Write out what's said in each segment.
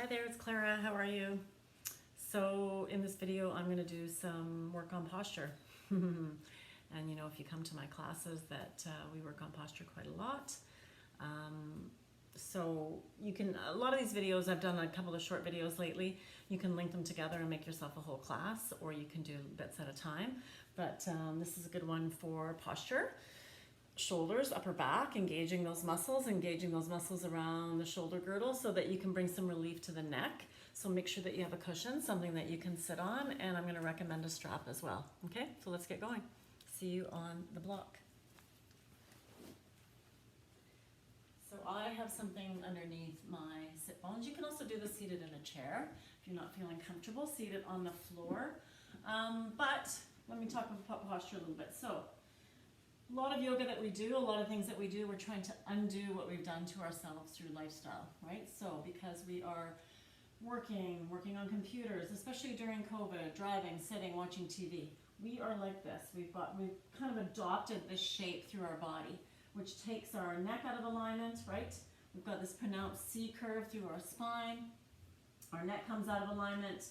Hi there, it's Clara. How are you? So in this video, I'm going to do some work on posture. And you know, if you come to my classes that we work on posture quite a lot. So you can, a lot of these videos, I've done a couple of short videos lately. You can link them together and make yourself a whole class, or you can do bits at a time. But this is a good one for posture. Shoulders, upper back, engaging those muscles around the shoulder girdle so that you can bring some relief to the neck. So make sure that you have a cushion, something that you can sit on, and I'm going to recommend a strap as well. Okay, so let's get going. See you on the block. So I have something underneath my sit bones. You can also do this seated in a chair if you're not feeling comfortable, seated on the floor. But let me talk about posture a little bit. So a lot of yoga that we do, a lot of things that we do, we're trying to undo what we've done to ourselves through lifestyle, right? So because we are working on computers, especially during COVID, driving, sitting, watching TV, we are like this. We've kind of adopted this shape through our body, which takes our neck out of alignment, right? We've got this pronounced C curve through our spine. Our neck comes out of alignment.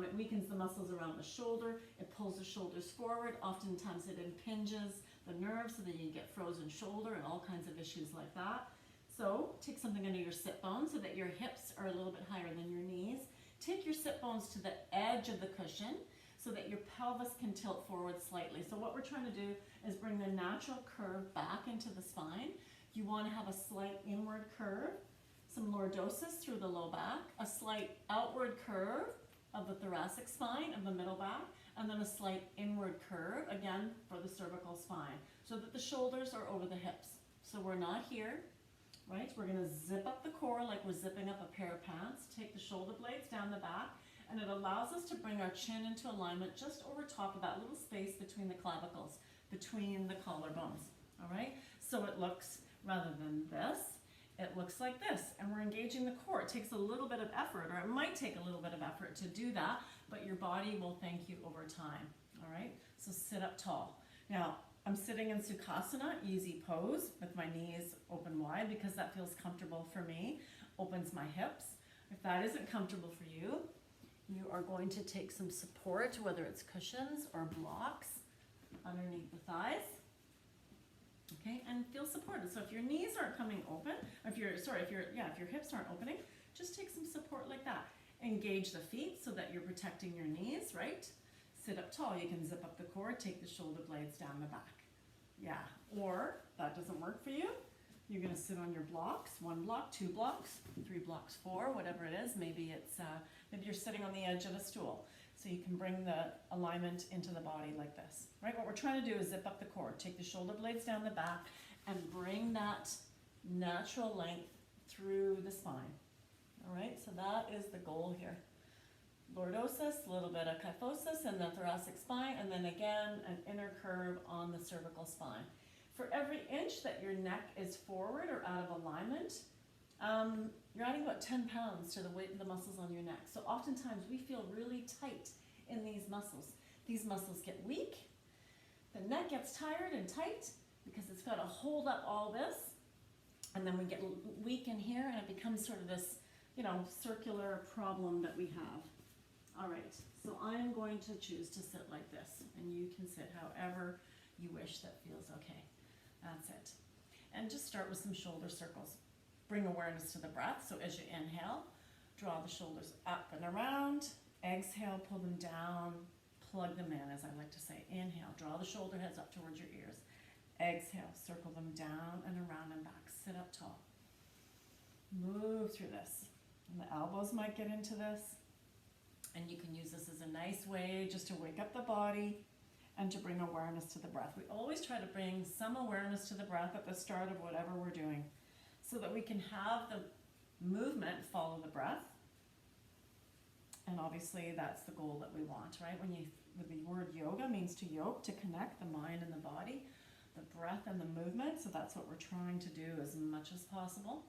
It weakens the muscles around the shoulder. It pulls the shoulders forward. Oftentimes it impinges the nerves so that you get frozen shoulder and all kinds of issues like that. So take something under your sit bones so that your hips are a little bit higher than your knees. Take your sit bones to the edge of the cushion so that your pelvis can tilt forward slightly. So what we're trying to do is bring the natural curve back into the spine. You want to have a slight inward curve, some lordosis through the low back, a slight outward curve of the thoracic spine, of the middle back, and then a slight inward curve, again, for the cervical spine, so that the shoulders are over the hips. So we're not here, right? We're going to zip up the core like we're zipping up a pair of pants, take the shoulder blades down the back, and it allows us to bring our chin into alignment just over top of that little space between the clavicles, between the collarbones, all right? So it looks, rather than this, it looks like this, and we're engaging the core. It takes a little bit of effort, or it might take a little bit of effort to do that, but your body will thank you over time, all right? So sit up tall. Now, I'm sitting in Sukhasana, easy pose, with my knees open wide because that feels comfortable for me, opens my hips. If that isn't comfortable for you, you are going to take some support, whether it's cushions or blocks, underneath the thighs. Okay, and feel supported. So if your knees aren't coming open, if your hips aren't opening, just take some support like that. Engage the feet so that you're protecting your knees, right? Sit up tall. You can zip up the core, take the shoulder blades down the back. Yeah, or that doesn't work for you. You're going to sit on your blocks, 1 block, 2 blocks, 3 blocks, 4, whatever it is. Maybe maybe you're sitting on the edge of a stool. So you can bring the alignment into the body like this, right? What we're trying to do is zip up the core, take the shoulder blades down the back, and bring that natural length through the spine, all right? So that is the goal here. Lordosis, a little bit of kyphosis in the thoracic spine, and then again, an inner curve on the cervical spine. For every inch that your neck is forward or out of alignment, you're adding about 10 pounds to the weight of the muscles on your neck. So oftentimes we feel really tight in these muscles. These muscles get weak. The neck gets tired and tight because it's got to hold up all this. And then we get weak in here and it becomes sort of this, circular problem that we have. All right, so I'm going to choose to sit like this. And you can sit however you wish that feels okay. That's it. And just start with some shoulder circles. Bring awareness to the breath. So as you inhale, draw the shoulders up and around. Exhale, pull them down, plug them in, as I like to say. Inhale, draw the shoulder heads up towards your ears. Exhale, circle them down and around and back. Sit up tall. Move through this. And the elbows might get into this. And you can use this as a nice way just to wake up the body and to bring awareness to the breath. We always try to bring some awareness to the breath at the start of whatever we're doing, so that we can have the movement follow the breath. And obviously that's the goal that we want, right? When the word yoga means to yoke, to connect the mind and the body, the breath and the movement. So that's what we're trying to do as much as possible.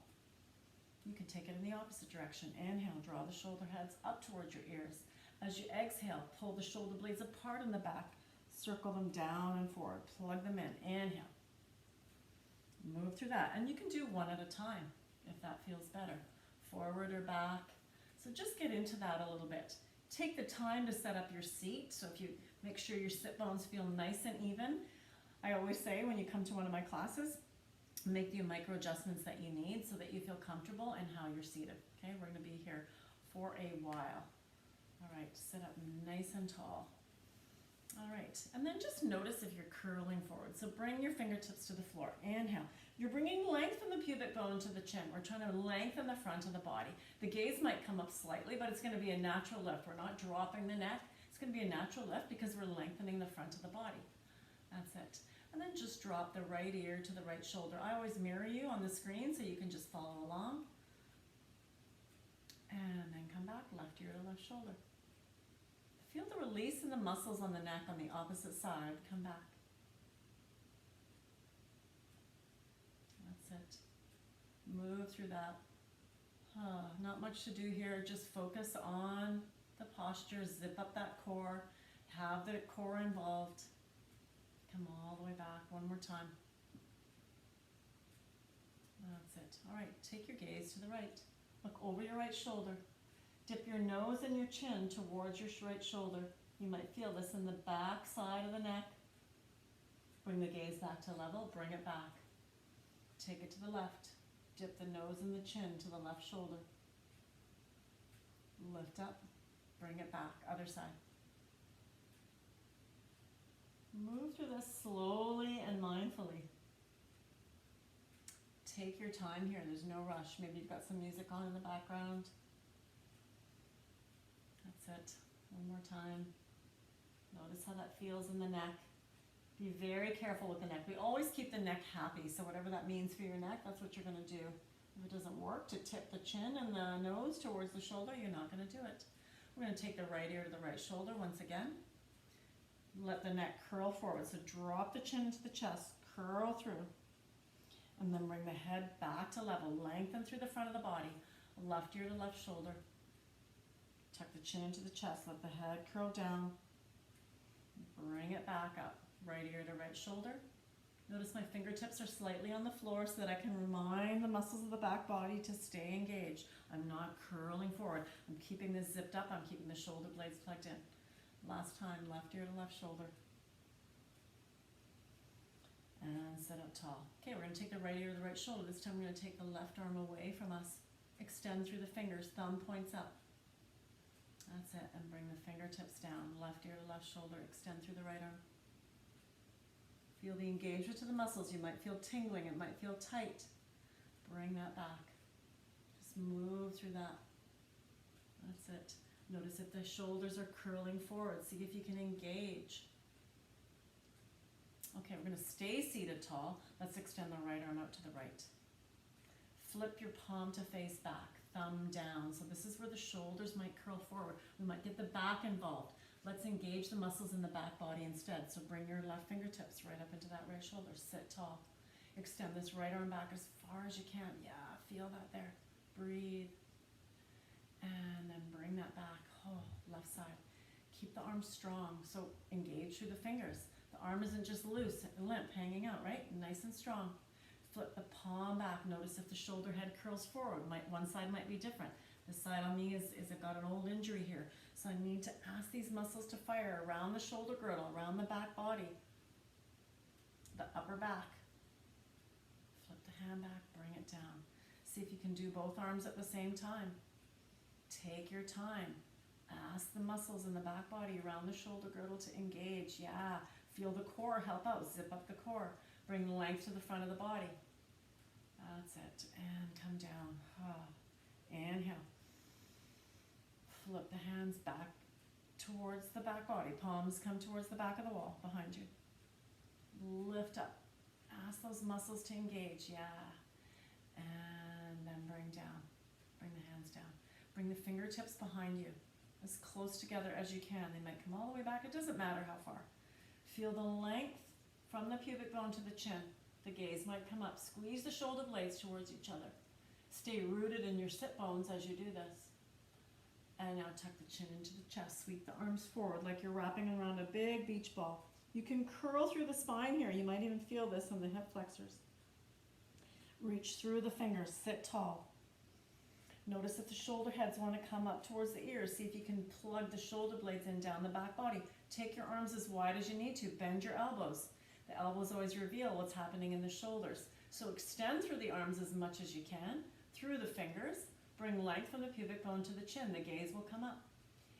You can take it in the opposite direction. Inhale, draw the shoulder heads up towards your ears. As you exhale, pull the shoulder blades apart in the back. Circle them down and forward. Plug them in. Inhale. Move through that. And you can do one at a time if that feels better. Forward or back. So just get into that a little bit. Take the time to set up your seat. So if you make sure your sit bones feel nice and even. I always say when you come to one of my classes, make the micro adjustments that you need so that you feel comfortable in how you're seated. Okay, we're going to be here for a while. All right, sit up nice and tall. All right, and then just notice if you're curling forward. So bring your fingertips to the floor. Inhale. You're bringing length from the pubic bone to the chin. We're trying to lengthen the front of the body. The gaze might come up slightly, but it's going to be a natural lift. We're not dropping the neck. It's going to be a natural lift because we're lengthening the front of the body. That's it. And then just drop the right ear to the right shoulder. I always mirror you on the screen so you can just follow along. And then come back, left ear to left shoulder. Feel the release in the muscles on the neck on the opposite side. Come back. That's it. Move through that. Not much to do here. Just focus on the posture. Zip up that core. Have the core involved. Come all the way back. One more time. That's it. All right. Take your gaze to the right. Look over your right shoulder. Dip your nose and your chin towards your right shoulder. You might feel this in the back side of the neck. Bring the gaze back to level. Bring it back. Take it to the left. Dip the nose and the chin to the left shoulder. Lift up. Bring it back. Other side. Move through this slowly and mindfully. Take your time here. There's no rush. Maybe you've got some music on in the background. That's it. One more time. Notice how that feels in the neck. Be very careful with the neck. We always keep the neck happy, so whatever that means for your neck, that's what you're going to do. If it doesn't work to tip the chin and the nose towards the shoulder, you're not going to do it. We're going to take the right ear to the right shoulder once again. Let the neck curl forward. So drop the chin into the chest, curl through, and then bring the head back to level. Lengthen through the front of the body. Left ear to left shoulder. Tuck the chin into the chest. Let the head curl down. Bring it back up. Right ear to right shoulder. Notice my fingertips are slightly on the floor so that I can remind the muscles of the back body to stay engaged. I'm not curling forward. I'm keeping this zipped up. I'm keeping the shoulder blades plugged in. Last time, left ear to left shoulder. And sit up tall. Okay, we're going to take the right ear to the right shoulder. This time we're going to take the left arm away from us. Extend through the fingers. Thumb points up. That's it. And bring the fingertips down. Left ear to left shoulder. Extend through the right arm. Feel the engagement to the muscles. You might feel tingling. It might feel tight. Bring that back. Just move through that. That's it. Notice if the shoulders are curling forward. See if you can engage. Okay, we're going to stay seated tall. Let's extend the right arm out to the right. Flip your palm to face back. Thumb down. So this is where the shoulders might curl forward. We might get the back involved. Let's engage the muscles in the back body instead. So bring your left fingertips right up into that right shoulder. Sit tall. Extend this right arm back as far as you can. Yeah, feel that there. Breathe. And then bring that back. Oh, left side. Keep the arms strong. So engage through the fingers. The arm isn't just loose, limp, hanging out, right? Nice and strong. Flip the palm back. Notice if the shoulder head curls forward. One side might be different. This side on me is I've got an old injury here. So I need to ask these muscles to fire around the shoulder girdle, around the back body, the upper back. Flip the hand back, bring it down. See if you can do both arms at the same time. Take your time. Ask the muscles in the back body around the shoulder girdle to engage. Yeah, feel the core help out. Zip up the core. Bring length to the front of the body. That's it. And come down. Inhale. Flip the hands back towards the back body. Palms come towards the back of the wall behind you. Lift up. Ask those muscles to engage. Yeah. And then bring down. Bring the hands down. Bring the fingertips behind you as close together as you can. They might come all the way back. It doesn't matter how far. Feel the length from the pubic bone to the chin. The gaze might come up. Squeeze the shoulder blades towards each other. Stay rooted in your sit bones as you do this. And now tuck the chin into the chest. Sweep the arms forward like you're wrapping around a big beach ball. You can curl through the spine here. You might even feel this in the hip flexors. Reach through the fingers. Sit tall. Notice if the shoulder heads want to come up towards the ears. See if you can plug the shoulder blades in down the back body. Take your arms as wide as you need to. Bend your elbows. The elbows always reveal what's happening in the shoulders. So extend through the arms as much as you can, through the fingers. Bring length from the pubic bone to the chin. The gaze will come up.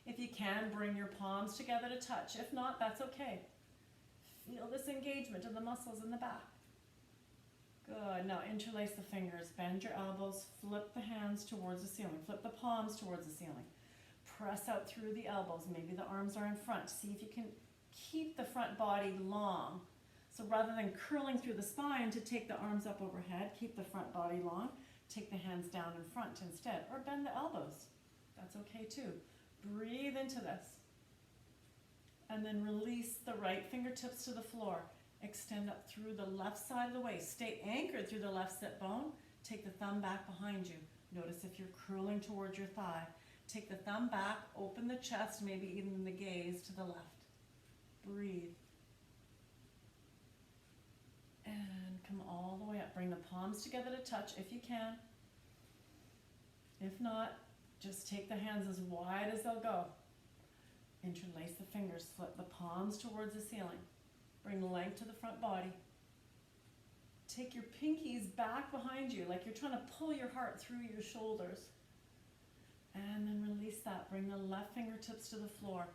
If you can, bring your palms together to touch. If not, that's okay. Feel this engagement of the muscles in the back. Good. Now interlace the fingers. Bend your elbows. Flip the hands towards the ceiling. Flip the palms towards the ceiling. Press out through the elbows. Maybe the arms are in front. See if you can keep the front body long. So rather than curling through the spine to take the arms up overhead, keep the front body long. Take the hands down in front instead. Or bend the elbows. That's okay too. Breathe into this. And then release the right fingertips to the floor. Extend up through the left side of the waist. Stay anchored through the left sit bone. Take the thumb back behind you. Notice if you're curling towards your thigh. Take the thumb back, open the chest, maybe even the gaze to the left. Breathe. And come all the way up. Bring the palms together to touch if you can. If not, just take the hands as wide as they'll go. Interlace the fingers. Flip the palms towards the ceiling. Bring length to the front body. Take your pinkies back behind you, like you're trying to pull your heart through your shoulders. And then release that. Bring the left fingertips to the floor.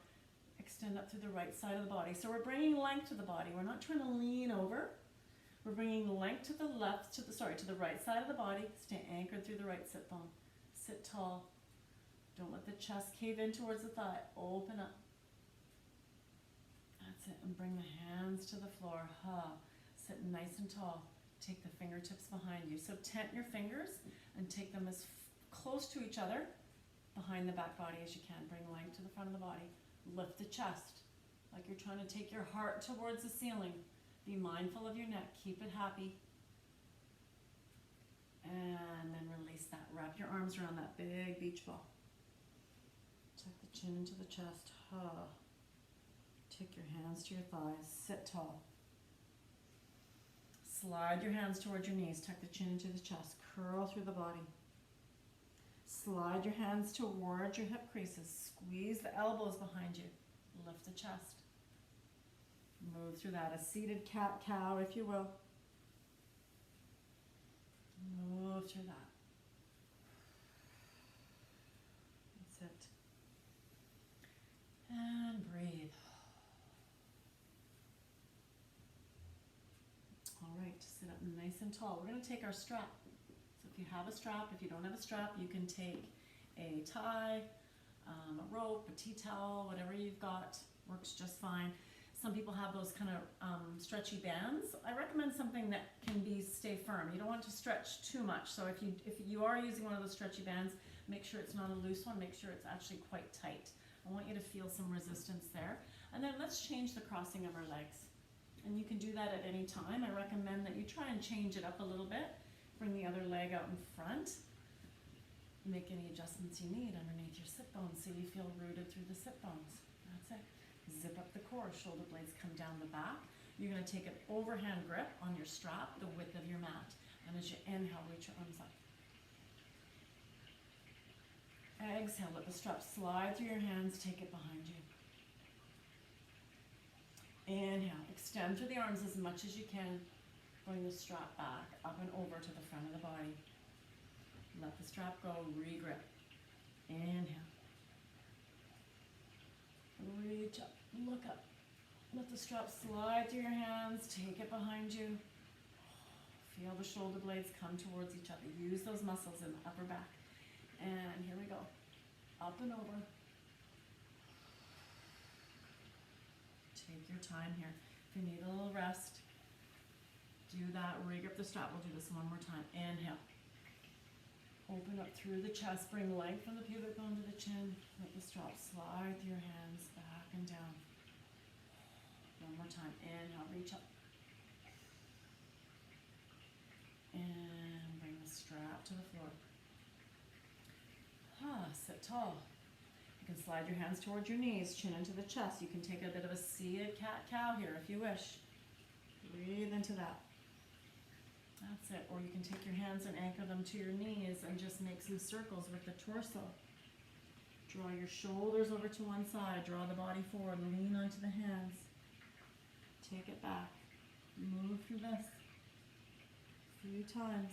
Extend up through the right side of the body. So we're bringing length to the body. We're not trying to lean over. We're bringing length to the left, to the right side of the body. Stay anchored through the right sit bone. Sit tall. Don't let the chest cave in towards the thigh. Open up. That's it. And bring the hands to the floor. Sit nice and tall. Take the fingertips behind you. So tent your fingers and take them as close to each other behind the back body as you can. Bring length to the front of the body. Lift the chest like you're trying to take your heart towards the ceiling. Be mindful of your neck. Keep it happy. And then release that. Wrap your arms around that big beach ball. Tuck the chin into the chest. Take your hands to your thighs. Sit tall. Slide your hands towards your knees. Tuck the chin into the chest. Curl through the body. Slide your hands towards your hip creases. Squeeze the elbows behind you. Lift the chest. Move through that. A seated cat-cow, if you will. Move through that. That's it. And breathe. All right, sit up nice and tall. We're going to take our strap. So if you have a strap, if you don't have a strap, you can take a tie, a rope, a tea towel, whatever you've got, works just fine. Some people have those kind of stretchy bands. I recommend something that can stay firm. You don't want to stretch too much. So if you are using one of those stretchy bands, make sure it's not a loose one. Make sure it's actually quite tight. I want you to feel some resistance there. And then let's change the crossing of our legs. And you can do that at any time. I recommend that you try and change it up a little bit. Bring the other leg out in front. Make any adjustments you need underneath your sit bones so you feel rooted through the sit bones. That's it. Zip up the core. Shoulder blades come down the back. You're going to take an overhand grip on your strap, the width of your mat. And as you inhale, reach your arms up. Exhale, let the strap slide through your hands. Take it behind you. Inhale, extend through the arms as much as you can. Bring the strap back, up and over to the front of the body. Let the strap go, re-grip. Inhale. Reach up, look up. Let the strap slide through your hands, take it behind you. Feel the shoulder blades come towards each other. Use those muscles in the upper back. And here we go. Up and over. Take your time here. If you need a little rest, do that. Re-grip the strap. We'll do this one more time. Inhale. Open up through the chest. Bring length from the pubic bone to the chin. Let the strap slide through your hands, back and down. One more time. Inhale. Reach up. And bring the strap to the floor. Sit tall. You can slide your hands towards your knees, chin into the chest. You can take a bit of a seated cat-cow here if you wish. Breathe into that. That's it. Or you can take your hands and anchor them to your knees and just make some circles with the torso. Draw your shoulders over to one side. Draw the body forward. Lean onto the hands. Take it back. Move through this a few times.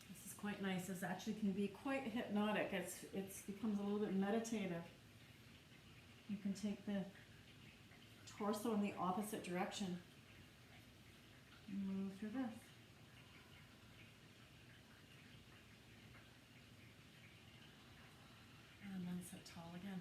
This is quite nice. This actually can be quite hypnotic. It's becomes a little bit meditative. You can take the torso in the opposite direction. Move through this. And then sit tall again.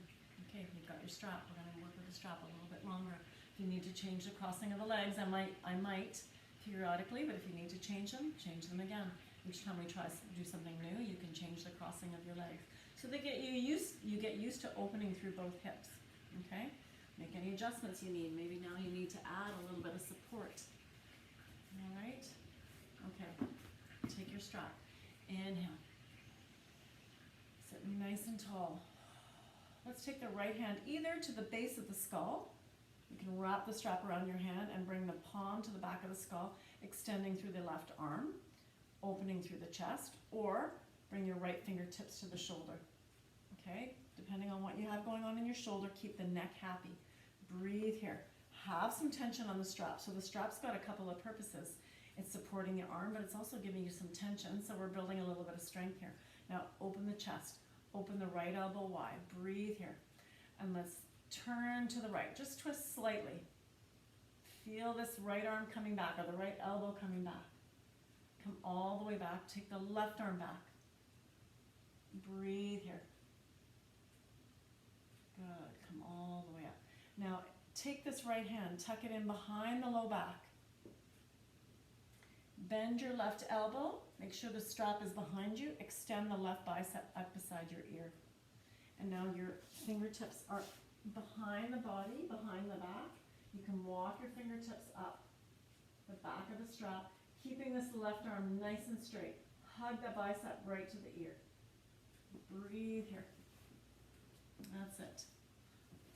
Okay, you've got your strap. We're going to work with the strap a little bit longer. If you need to change the crossing of the legs, I might periodically, but if you need to change them again. Each time we try to do something new, you can change the crossing of your legs. So you get used to opening through both hips. Okay? Make any adjustments you need. Maybe now you need to add a little bit of support. All right? Okay. Take your strap. Inhale. Sit nice and tall. Let's take the right hand either to the base of the skull. You can wrap the strap around your hand and bring the palm to the back of the skull, extending through the left arm, opening through the chest, or bring your right fingertips to the shoulder. Okay? Depending on what you have going on in your shoulder, keep the neck happy. Breathe here. Have some tension on the strap. So the strap's got a couple of purposes. It's supporting the arm, but it's also giving you some tension, so we're building a little bit of strength here. Now open the chest. Open the right elbow wide. Breathe here. And let's turn to the right. Just twist slightly. Feel this right arm coming back, or the right elbow coming back. Come all the way back. Take the left arm back. Breathe here. Good. Come all the way up. Now, take this right hand, tuck it in behind the low back. Bend your left elbow. Make sure the strap is behind you. Extend the left bicep up beside your ear. And now your fingertips are behind the body, behind the back. You can walk your fingertips up the back of the strap, keeping this left arm nice and straight. Hug the bicep right to the ear. Breathe here. That's it.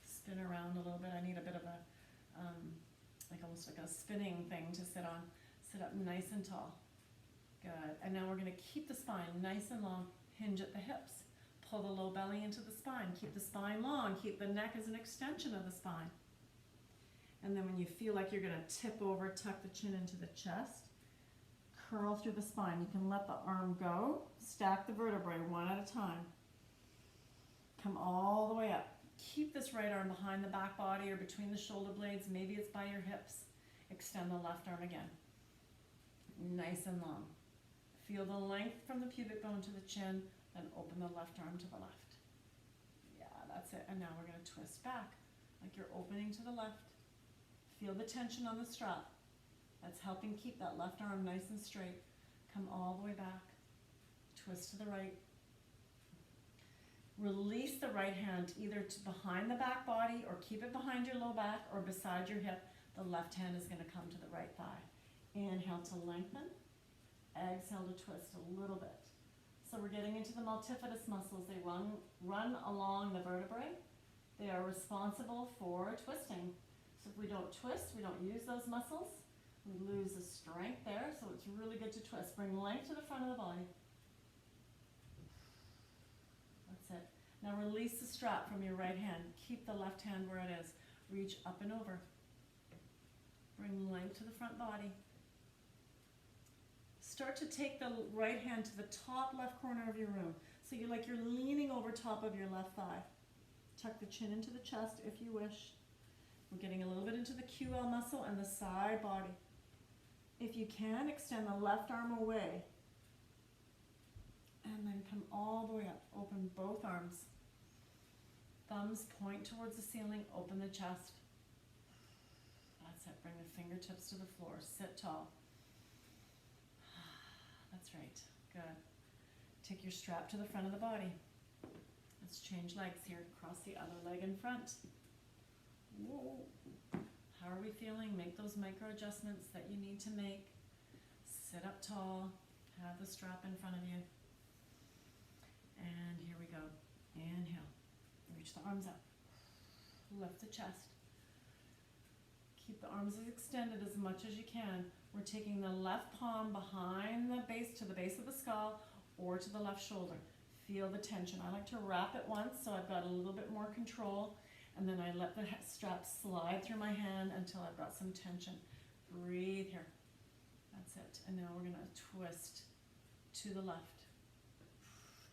Spin around a little bit. I need a bit of a, almost like a spinning thing to sit on. Sit up nice and tall. Good. And now we're going to keep the spine nice and long. Hinge at the hips. Pull the low belly into the spine. Keep the spine long. Keep the neck as an extension of the spine. And then when you feel like you're going to tip over, tuck the chin into the chest. Curl through the spine. You can let the arm go. Stack the vertebrae one at a time. Come all the way up. Keep this right arm behind the back body or between the shoulder blades. Maybe it's by your hips. Extend the left arm again. Nice and long. Feel the length from the pubic bone to the chin, then open the left arm to the left. Yeah, that's it. And now we're going to twist back like you're opening to the left. Feel the tension on the strap. That's helping keep that left arm nice and straight. Come all the way back. Twist to the right. Release the right hand either to behind the back body or keep it behind your low back or beside your hip. The left hand is going to come to the right thigh. Inhale to lengthen. Exhale to twist a little bit. So we're getting into the multifidus muscles. They run along the vertebrae. They are responsible for twisting. So if we don't twist, we don't use those muscles, we lose the strength there. So it's really good to twist. Bring length to the front of the body. That's it. Now release the strap from your right hand. Keep the left hand where it is. Reach up and over. Bring length to the front body. Start to take the right hand to the top left corner of your room. So you're leaning over top of your left thigh. Tuck the chin into the chest if you wish. We're getting a little bit into the QL muscle and the side body. If you can, extend the left arm away. And then come all the way up. Open both arms. Thumbs point towards the ceiling. Open the chest. That's it. Bring the fingertips to the floor. Sit tall. That's right. Good. Take your strap to the front of the body. Let's change legs here. Cross the other leg in front. Whoa. How are we feeling? Make those micro adjustments that you need to make. Sit up tall. Have the strap in front of you. And here we go. Inhale. Reach the arms up. Lift the chest. Keep the arms as extended as much as you can. We're taking the left palm behind the base, to the base of the skull, or to the left shoulder. Feel the tension. I like to wrap it once so I've got a little bit more control, and then I let the strap slide through my hand until I've got some tension. Breathe here. That's it. And now we're going to twist to the left.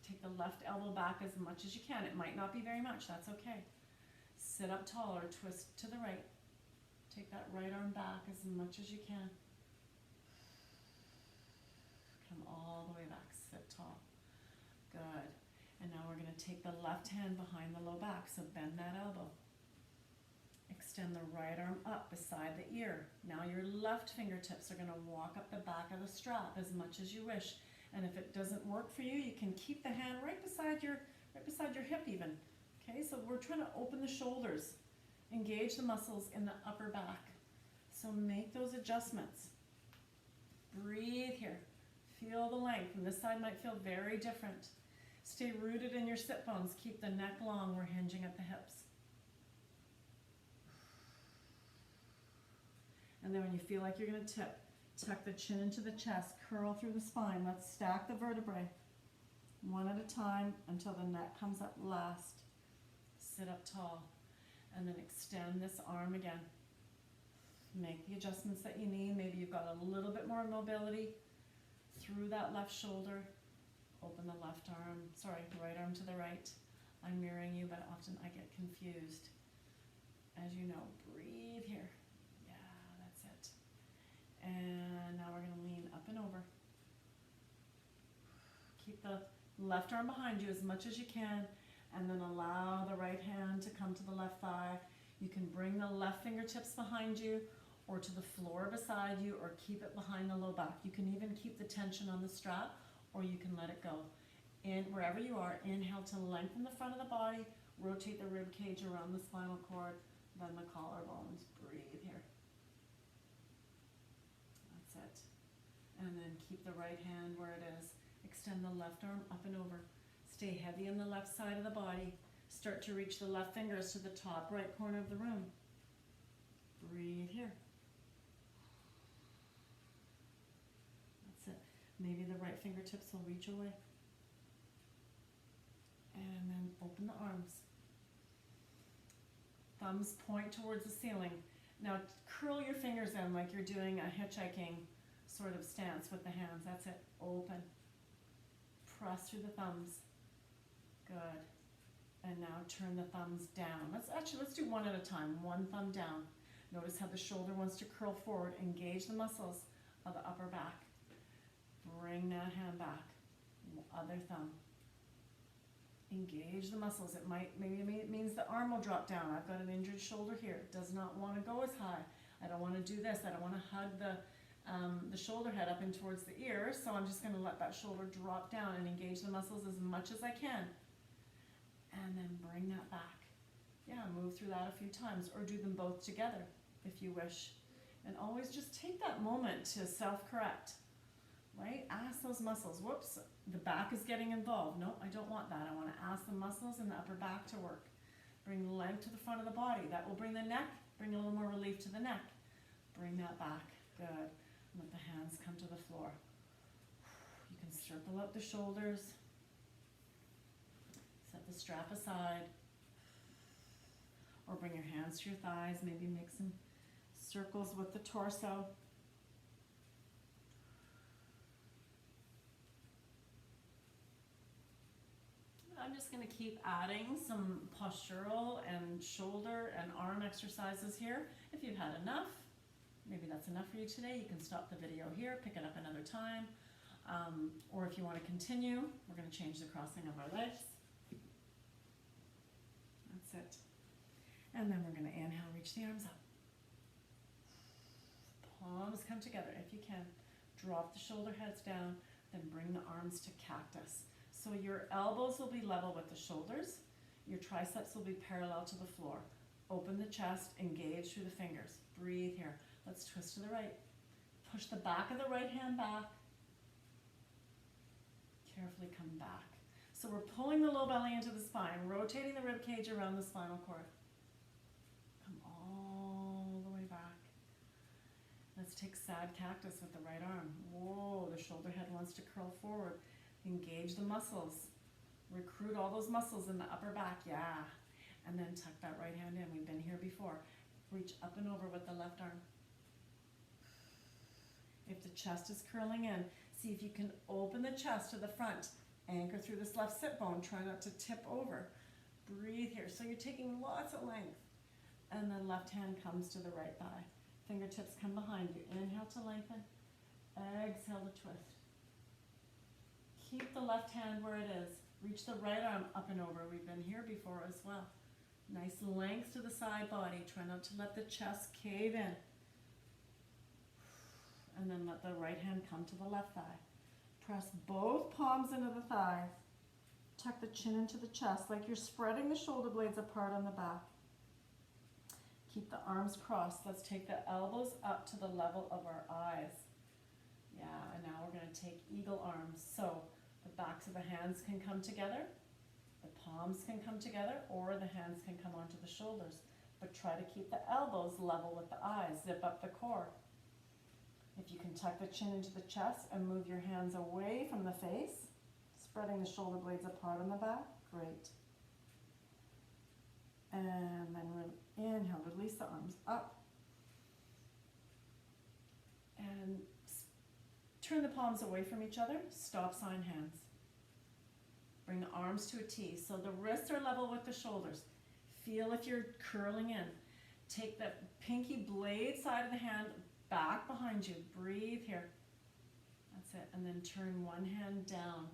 Take the left elbow back as much as you can. It might not be very much. That's okay. Sit up tall or twist to the right. Take that right arm back as much as you can. Come all the way back. Sit tall. Good. And now we're going to take the left hand behind the low back. So bend that elbow. Extend the right arm up beside the ear. Now your left fingertips are going to walk up the back of the strap as much as you wish. And if it doesn't work for you, you can keep the hand right beside your hip even. Okay, so we're trying to open the shoulders, engage the muscles in the upper back. So make those adjustments. Breathe here. Feel the length. And this side might feel very different. Stay rooted in your sit bones. Keep the neck long. We're hinging at the hips. And then when you feel like you're going to tip, tuck the chin into the chest, curl through the spine. Let's stack the vertebrae one at a time until the neck comes up last. Sit up tall and then extend this arm again. Make the adjustments that you need. Maybe you've got a little bit more mobility through that left shoulder. Open the right arm to the right. I'm mirroring you, but often I get confused. As you know, breathe here. And now we're going to lean up and over. Keep the left arm behind you as much as you can, and then allow the right hand to come to the left thigh. You can bring the left fingertips behind you or to the floor beside you, or keep it behind the low back. You can even keep the tension on the strap, or you can let it go. In wherever you are, inhale to lengthen the front of the body, rotate the rib cage around the spinal cord, then the collarbones. Breathe here. And then keep the right hand where it is. Extend the left arm up and over. Stay heavy on the left side of the body. Start to reach the left fingers to the top right corner of the room. Breathe here. That's it. Maybe the right fingertips will reach away. And then open the arms. Thumbs point towards the ceiling. Now curl your fingers in like you're doing a hitchhiking sort of stance with the hands. That's it. Open. Press through the thumbs. Good. And now turn the thumbs down. Let's do one at a time. One thumb down. Notice how the shoulder wants to curl forward. Engage the muscles of the upper back. Bring that hand back. Other thumb. Engage the muscles. Maybe it means the arm will drop down. I've got an injured shoulder here. It does not want to go as high. I don't want to do this. I don't want to hug the shoulder head up in towards the ear, so I'm just going to let that shoulder drop down and engage the muscles as much as I can. And then bring that back. Yeah, move through that a few times, or do them both together if you wish. And always just take that moment to self-correct, right? Ask those muscles. Whoops, the back is getting involved. Nope, I don't want that. I want to ask the muscles in the upper back to work. Bring length to the front of the body. That will bring the neck, bring a little more relief to the neck. Bring that back. Good. Let the hands come to the floor. You can circle up the shoulders. Set the strap aside. Or bring your hands to your thighs. Maybe make some circles with the torso. I'm just going to keep adding some postural and shoulder and arm exercises here. If you've had enough, maybe that's enough for you today. You can stop the video here, pick it up another time. Or if you want to continue, we're going to change the crossing of our legs. That's it. And then we're going to inhale, reach the arms up. Palms come together if you can. Drop the shoulder heads down, then bring the arms to cactus. So your elbows will be level with the shoulders. Your triceps will be parallel to the floor. Open the chest, engage through the fingers. Breathe here. Let's twist to the right. Push the back of the right hand back. Carefully come back. So we're pulling the low belly into the spine, rotating the rib cage around the spinal cord. Come all the way back. Let's take sad cactus with the right arm. Whoa, the shoulder head wants to curl forward. Engage the muscles. Recruit all those muscles in the upper back, yeah. And then tuck that right hand in. We've been here before. Reach up and over with the left arm. If the chest is curling in, see if you can open the chest to the front. Anchor through this left sit bone. Try not to tip over. Breathe here. So you're taking lots of length. And then left hand comes to the right thigh. Fingertips come behind you. Inhale to lengthen. Exhale to twist. Keep the left hand where it is. Reach the right arm up and over. We've been here before as well. Nice length to the side body. Try not to let the chest cave in. And then let the right hand come to the left thigh. Press both palms into the thighs. Tuck the chin into the chest like you're spreading the shoulder blades apart on the back. Keep the arms crossed. Let's take the elbows up to the level of our eyes. Yeah, and now we're going to take eagle arms. So the backs of the hands can come together, the palms can come together, or the hands can come onto the shoulders. But try to keep the elbows level with the eyes. Zip up the core. If you can tuck the chin into the chest and move your hands away from the face, spreading the shoulder blades apart on the back, great. And then inhale, release the arms up. And turn the palms away from each other, stop sign hands. Bring the arms to a T. So the wrists are level with the shoulders. Feel if you're curling in. Take the pinky blade side of the hand back behind you. Breathe here. That's it. And then turn one hand down.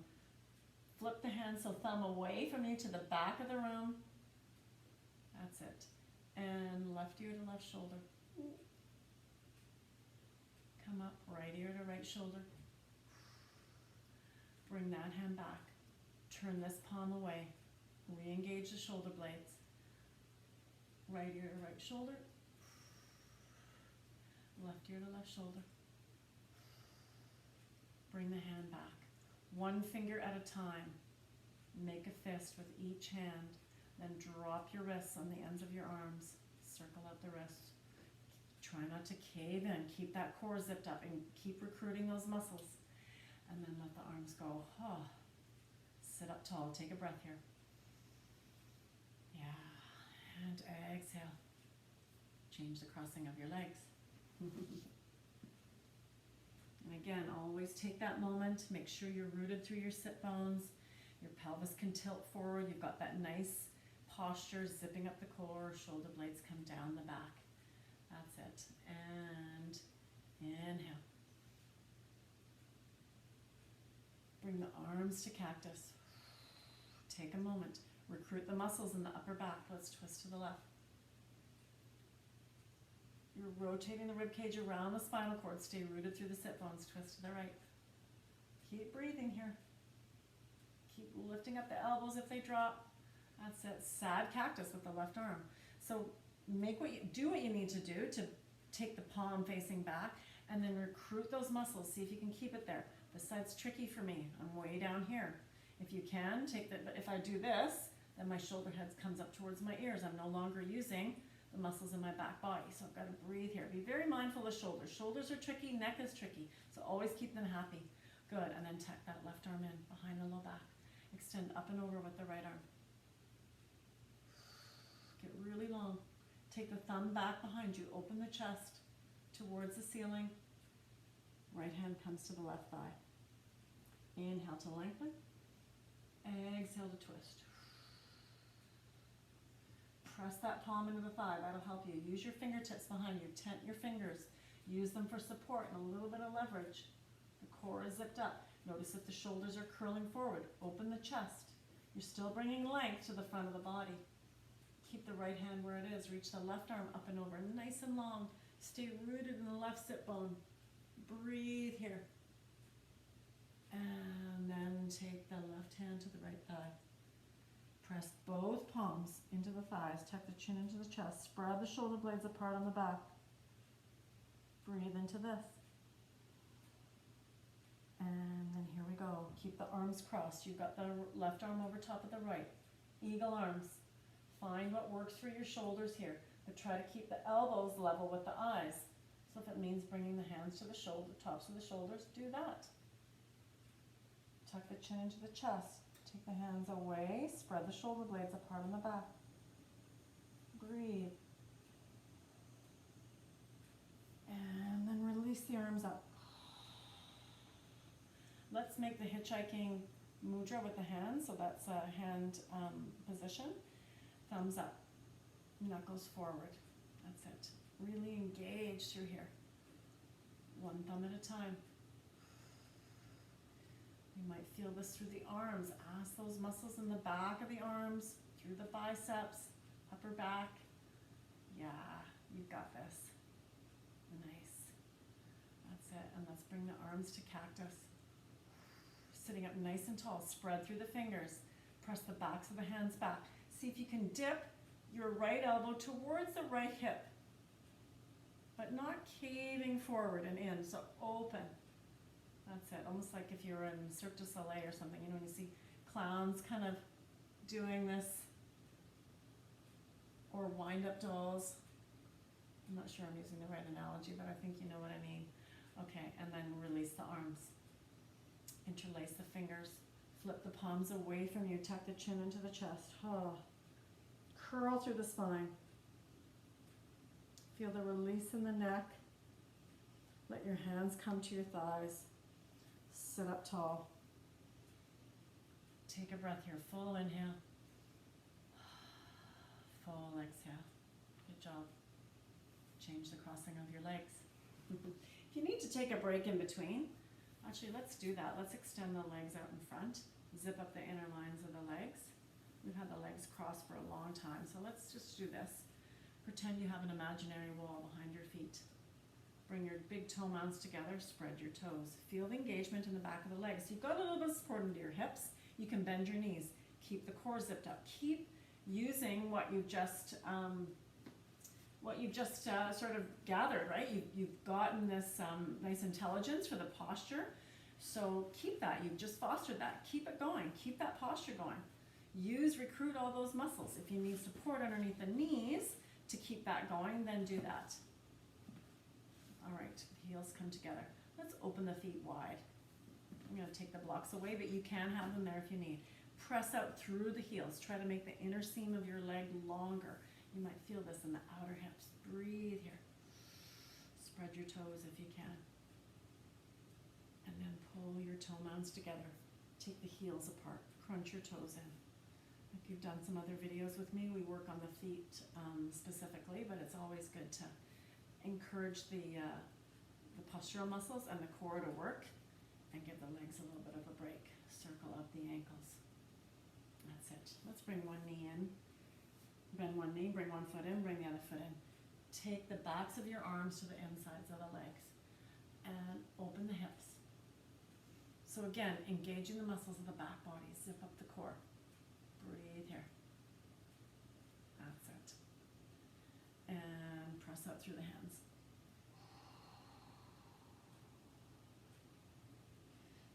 Flip the hand so thumb away from you to the back of the room. That's it. And left ear to left shoulder. Come up, right ear to right shoulder. Bring that hand back. Turn this palm away. Re-engage the shoulder blades. Right ear to right shoulder. Left ear to left shoulder. Bring the hand back. One finger at a time. Make a fist with each hand. Then drop your wrists on the ends of your arms. Circle out the wrists. Try not to cave in. Keep that core zipped up and keep recruiting those muscles. And then let the arms go. Oh. Sit up tall. Take a breath here. Yeah. And exhale. Change the crossing of your legs. And again, always take that moment. Make sure you're rooted through your sit bones. Your pelvis can tilt forward. You've got that nice posture, zipping up the core. Shoulder blades come down the back. That's it. And inhale. Bring the arms to cactus. Take a moment. Recruit the muscles in the upper back. Let's twist to the left. You're rotating the rib cage around the spinal cord. Stay rooted through the sit bones. Twist to the right. Keep breathing here. Keep lifting up the elbows if they drop. That's it. Sad cactus with the left arm. So do what you need to do to take the palm facing back and then recruit those muscles. See if you can keep it there. This side's tricky for me. I'm way down here. If you can, if I do this, then my shoulder head comes up towards my ears. I'm no longer using the muscles in my back body. So I've got to breathe here. Be very mindful of shoulders. Shoulders are tricky, neck is tricky. So always keep them happy. Good. And then tuck that left arm in behind the low back. Extend up and over with the right arm. Get really long. Take the thumb back behind you. Open the chest towards the ceiling. Right hand comes to the left thigh. Inhale to lengthen. Exhale to twist. Press that palm into the thigh. That'll help you. Use your fingertips behind you. Tent your fingers. Use them for support and a little bit of leverage. The core is zipped up. Notice if the shoulders are curling forward. Open the chest. You're still bringing length to the front of the body. Keep the right hand where it is. Reach the left arm up and over. Nice and long. Stay rooted in the left sit bone. Breathe here. And then take the left hand to the right thigh. Press both palms into the thighs. Tuck the chin into the chest. Spread the shoulder blades apart on the back. Breathe into this. And then here we go. Keep the arms crossed. You've got the left arm over top of the right. Eagle arms. Find what works for your shoulders here. But try to keep the elbows level with the eyes. So if it means bringing the hands to the shoulder, tops of the shoulders, do that. Tuck the chin into the chest. Take the hands away, spread the shoulder blades apart on the back. Breathe. And then release the arms up. Let's make the hitchhiking mudra with the hands, so that's a hand position. Thumbs up, knuckles forward. That's it. Really engage through here. One thumb at a time. You might feel this through the arms. Ask those muscles in the back of the arms, through the biceps, upper back. Yeah, you've got this. Nice. That's it. And let's bring the arms to cactus. Sitting up nice and tall. Spread through the fingers. Press the backs of the hands back. See if you can dip your right elbow towards the right hip, but not caving forward and in. So open. That's it. Almost like if you're in Cirque du Soleil or something, you know, when you see clowns kind of doing this, or wind-up dolls. I'm not sure I'm using the right analogy, but I think you know what I mean. Okay, and then release the arms. Interlace the fingers. Flip the palms away from you. Tuck the chin into the chest. Oh. Curl through the spine. Feel the release in the neck. Let your hands come to your thighs. Sit up tall. Take a breath here. Full inhale. Full exhale. Good job. Change the crossing of your legs. If you need to take a break in between, actually let's do that. Let's extend the legs out in front. Zip up the inner lines of the legs. We've had the legs crossed for a long time, so let's just do this. Pretend you have an imaginary wall behind your feet. Bring your big toe mounds together, spread your toes. Feel the engagement in the back of the legs. So you've got a little bit of support into your hips. You can bend your knees. Keep the core zipped up. Keep using what you've just sort of gathered, right? You've gotten this nice intelligence for the posture. So keep that. You've just fostered that. Keep it going. Keep that posture going. Recruit all those muscles. If you need support underneath the knees to keep that going, then do that. All right, heels come together. Let's open the feet wide. I'm going to take the blocks away, but you can have them there if you need. Press out through the heels. Try to make the inner seam of your leg longer. You might feel this in the outer hips. Breathe here. Spread your toes if you can. And then pull your toe mounds together. Take the heels apart. Crunch your toes in. If you've done some other videos with me, we work on the feet specifically, but it's always good to encourage the postural muscles and the core to work and give the legs a little bit of a break. Circle up the ankles. That's it. Let's bring one knee in. Bend one knee, bring one foot in, bring the other foot in. Take the backs of your arms to the insides of the legs and open the hips. So again, engaging the muscles of the back body. Zip up the core. Breathe here. That's it. And press out through the hands.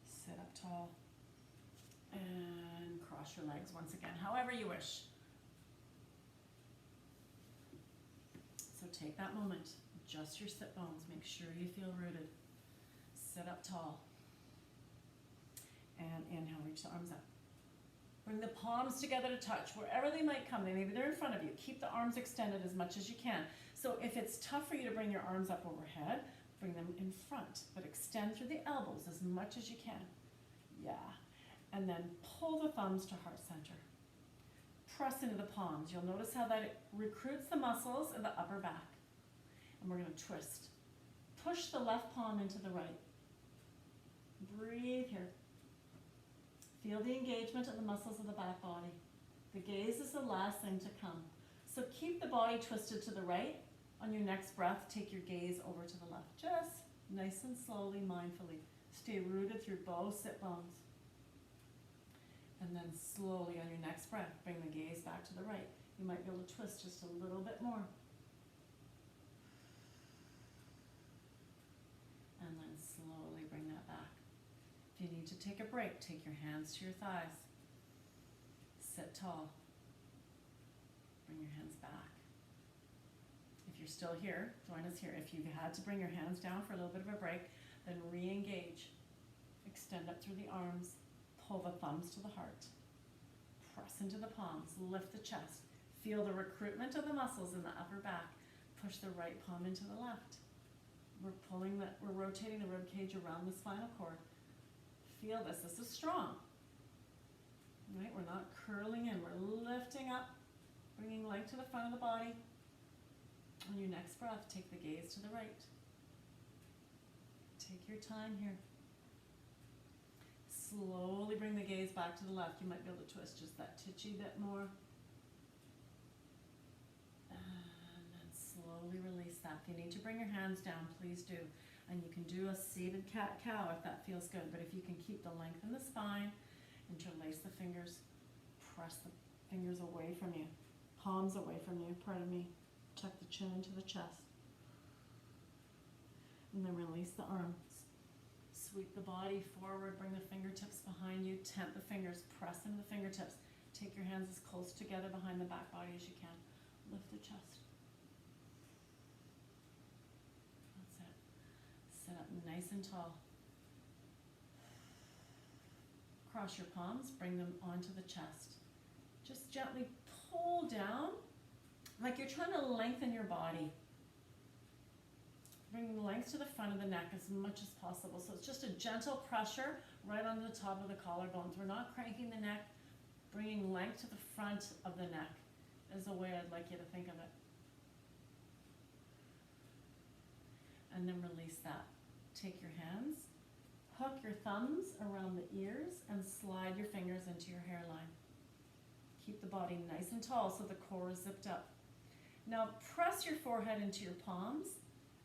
Sit up tall. And cross your legs once again, however you wish. So take that moment. Adjust your sit bones. Make sure you feel rooted. Sit up tall. And inhale, reach the arms up. Bring the palms together to touch, wherever they might come. Maybe they're in front of you. Keep the arms extended as much as you can. So if it's tough for you to bring your arms up overhead, bring them in front, but extend through the elbows as much as you can. Yeah. And then pull the thumbs to heart center. Press into the palms. You'll notice how that recruits the muscles in the upper back. And we're going to twist. Push the left palm into the right. Breathe here. Feel the engagement of the muscles of the back body. The gaze is the last thing to come. So keep the body twisted to the right. On your next breath, take your gaze over to the left. Just nice and slowly, mindfully. Stay rooted through both sit bones. And then slowly on your next breath, bring the gaze back to the right. You might be able to twist just a little bit more. And then slowly bring that back. If you need to take a break, take your hands to your thighs. Sit tall. Bring your hands back. If you're still here, join us here. If you've had to bring your hands down for a little bit of a break, then re-engage. Extend up through the arms, pull the thumbs to the heart. Press into the palms, lift the chest. Feel the recruitment of the muscles in the upper back. Push the right palm into the left. We're rotating the rib cage around the spinal cord. Feel this. This is strong. Right? We're not curling in. We're lifting up, bringing length to the front of the body. On your next breath, take the gaze to the right. Take your time here. Slowly bring the gaze back to the left. You might be able to twist just that titchy bit more. And then slowly release that. If you need to bring your hands down, please do. And you can do a seated cat-cow if that feels good. But if you can keep the length in the spine, interlace the fingers, press the fingers away from you, palms away from you, pardon me. Tuck the chin into the chest. And then release the arms. Sweep the body forward, bring the fingertips behind you, tent the fingers, press into the fingertips. Take your hands as close together behind the back body as you can. Lift the chest. That's it. Sit up nice and tall. Cross your palms, bring them onto the chest. Just gently pull down, like you're trying to lengthen your body. Bring the length to the front of the neck as much as possible. So it's just a gentle pressure right onto the top of the collarbones. We're not cranking the neck. Bringing length to the front of the neck is the way I'd like you to think of it. And then release that. Take your hands, hook your thumbs around the ears, and slide your fingers into your hairline. Keep the body nice and tall so the core is zipped up. Now press your forehead into your palms,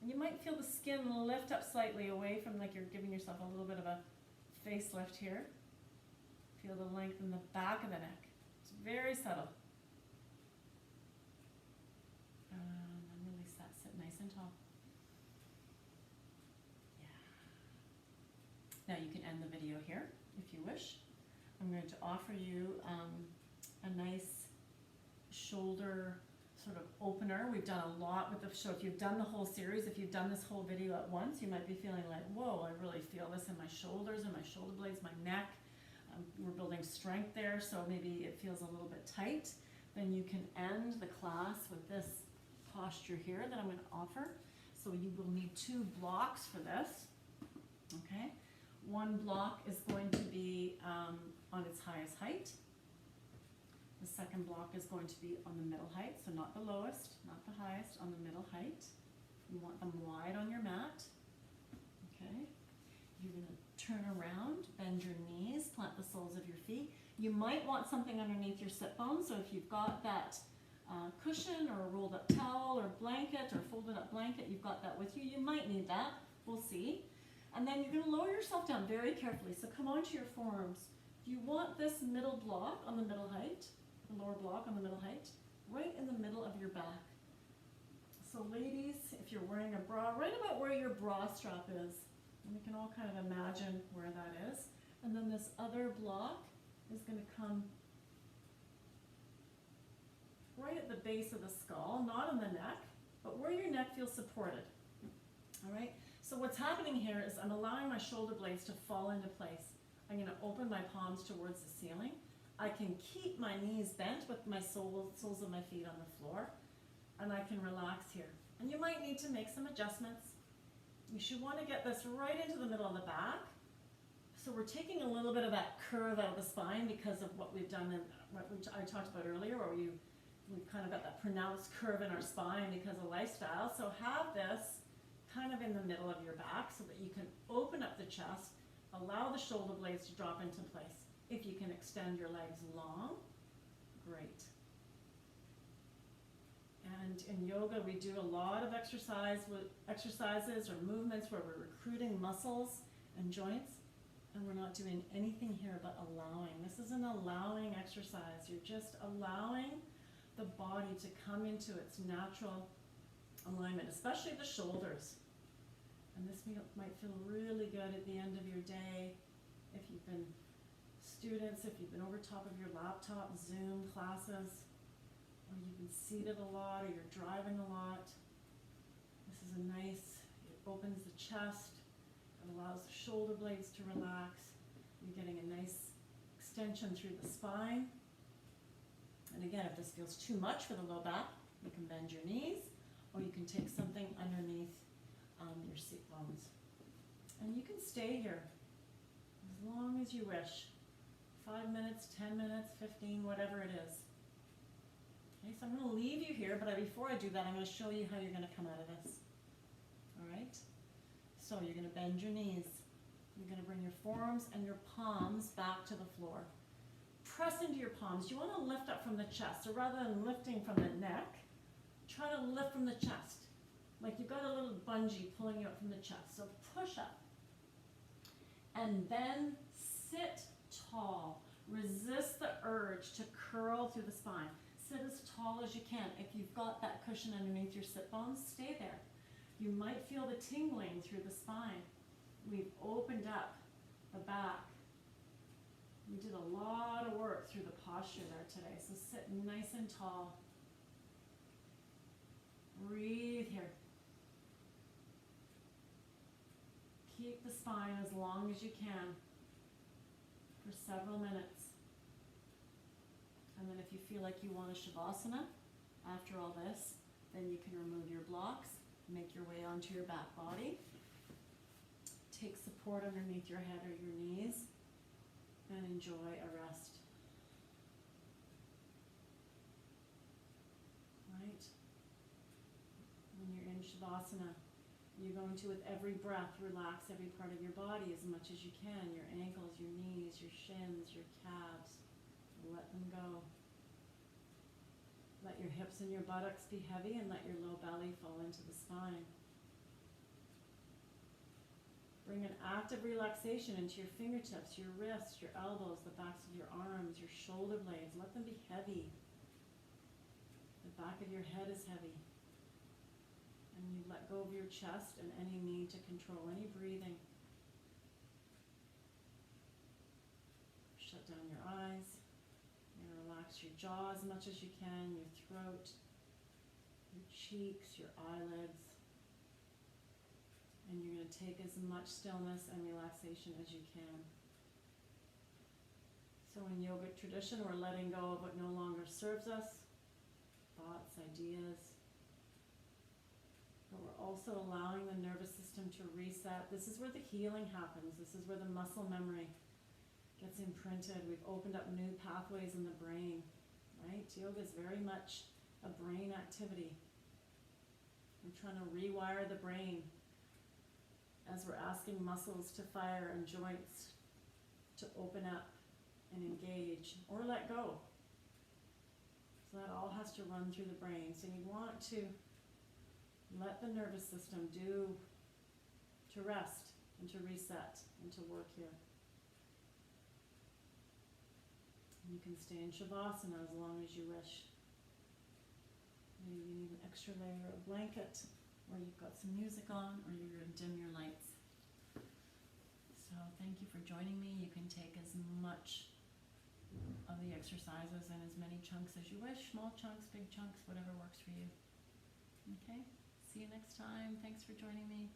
and you might feel the skin lift up slightly away from, like you're giving yourself a little bit of a facelift here. Feel the length in the back of the neck. It's very subtle. And then release that. Sit nice and tall. Yeah. Now you can end the video here if you wish. I'm going to offer you a nice shoulder sort of opener. We've done a lot with the show. If you've done the whole series, if you've done this whole video at once, you might be feeling like, whoa, I really feel this in my shoulders and my shoulder blades, my neck. We're building strength there, so maybe it feels a little bit tight. Then you can end the class with this posture here that I'm going to offer. So you will need 2 blocks for this. Okay, one block is going to be on its highest height. The second block is going to be on the middle height, so not the lowest, not the highest, on the middle height. You want them wide on your mat. Okay. You're going to turn around, bend your knees, plant the soles of your feet. You might want something underneath your sit bones, so if you've got that cushion or a rolled up towel or blanket or folded up blanket, you've got that with you. You might need that. We'll see. And then you're going to lower yourself down very carefully. So come onto your forearms. You want this middle block on the middle height, the lower block on the middle height, right in the middle of your back. So ladies, if you're wearing a bra, right about where your bra strap is. And we can all kind of imagine where that is. And then this other block is going to come right at the base of the skull, not on the neck, but where your neck feels supported. All right? So what's happening here is I'm allowing my shoulder blades to fall into place. I'm going to open my palms towards the ceiling. I can keep my knees bent with my soles of my feet on the floor, and I can relax here. And you might need to make some adjustments. You should want to get this right into the middle of the back. So we're taking a little bit of that curve out of the spine because of what we've done and what I talked about earlier, where we've kind of got that pronounced curve in our spine because of lifestyle. So have this kind of in the middle of your back so that you can open up the chest, allow the shoulder blades to drop into place. If you can extend your legs long, great. And in yoga, we do a lot of exercises or movements where we're recruiting muscles and joints, and we're not doing anything here but allowing. This is an allowing exercise. You're just allowing the body to come into its natural alignment, especially the shoulders. And this might feel really good at the end of your day if you've been students, if you've been over top of your laptop, Zoom classes, or you've been seated a lot, or you're driving a lot. This is a nice, it opens the chest, it allows the shoulder blades to relax. You're getting a nice extension through the spine. And again, if this feels too much for the low back, you can bend your knees, or you can take something underneath your seat bones. And you can stay here as long as you wish. 5 minutes, 10 minutes, 15, whatever it is. Okay, so I'm going to leave you here, but before I do that, I'm going to show you how you're going to come out of this. All right? So you're going to bend your knees. You're going to bring your forearms and your palms back to the floor. Press into your palms. You want to lift up from the chest. So rather than lifting from the neck, try to lift from the chest. Like you've got a little bungee pulling you up from the chest. So push up. And then sit tall. Resist the urge to curl through the spine. Sit as tall as you can. If you've got that cushion underneath your sit bones, stay there. You might feel the tingling through the spine. We've opened up the back. We did a lot of work through the posture there today. So sit nice and tall. Breathe here. Keep the spine as long as you can for several minutes. And then if you feel like you want a Shavasana after all this, then you can remove your blocks, make your way onto your back body. Take support underneath your head or your knees and enjoy a rest. Right? When you're in Shavasana, you're going to, with every breath, relax every part of your body as much as you can. Your ankles, your knees, your shins, your calves. Let them go. Let your hips and your buttocks be heavy and let your low belly fall into the spine. Bring an active relaxation into your fingertips, your wrists, your elbows, the backs of your arms, your shoulder blades. Let them be heavy. The back of your head is heavy. And you let go of your chest and any need to control any breathing. Shut down your eyes. And relax your jaw as much as you can, your throat, your cheeks, your eyelids. And you're going to take as much stillness and relaxation as you can. So in yogic tradition, we're letting go of what no longer serves us, thoughts, ideas. But we're also allowing the nervous system to reset. This is where the healing happens. This is where the muscle memory gets imprinted. We've opened up new pathways in the brain, right? Yoga is very much a brain activity. We're trying to rewire the brain as we're asking muscles to fire and joints to open up and engage or let go. So that all has to run through the brain. So you want to let the nervous system to rest and to reset and to work here. And you can stay in Shavasana as long as you wish. Maybe you need an extra layer of blanket, or you've got some music on, or you're going to dim your lights. So thank you for joining me. You can take as much of the exercises and as many chunks as you wish, small chunks, big chunks, whatever works for you. Okay? See you next time. Thanks for joining me.